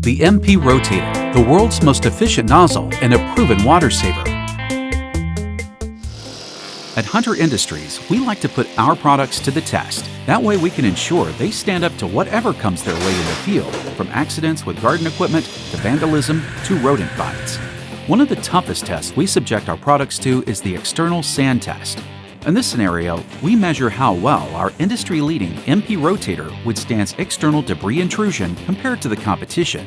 The MP Rotator, the world's most efficient nozzle and a proven water saver. At Hunter Industries, we like to put our products to the test. That way we can ensure they stand up to whatever comes their way in the field, from accidents with garden equipment to vandalism to rodent bites. One of the toughest tests we subject our products to is the external sand test. In this scenario, we measure how well our industry-leading MP Rotator withstands external debris intrusion compared to the competition.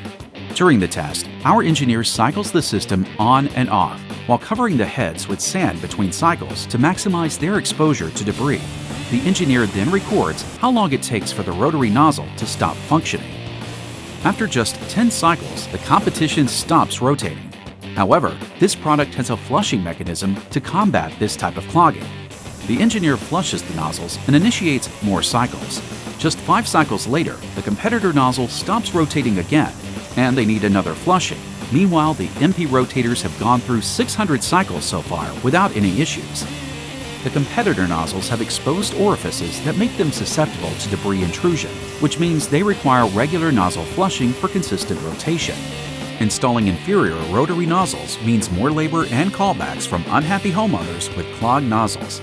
During the test, our engineer cycles the system on and off, while covering the heads with sand between cycles to maximize their exposure to debris. The engineer then records how long it takes for the rotary nozzle to stop functioning. After just 10 cycles, the competition stops rotating. However, this product has a flushing mechanism to combat this type of clogging. The engineer flushes the nozzles and initiates more cycles. Just 5 cycles later, the competitor nozzle stops rotating again, and they need another flushing. Meanwhile, the MP Rotators have gone through 600 cycles so far without any issues. The competitor nozzles have exposed orifices that make them susceptible to debris intrusion, which means they require regular nozzle flushing for consistent rotation. Installing inferior rotary nozzles means more labor and callbacks from unhappy homeowners with clogged nozzles.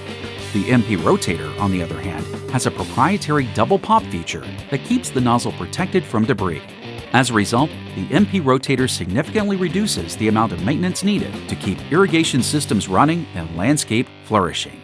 The MP Rotator, on the other hand, has a proprietary double pop feature that keeps the nozzle protected from debris. As a result, the MP Rotator significantly reduces the amount of maintenance needed to keep irrigation systems running and landscape flourishing.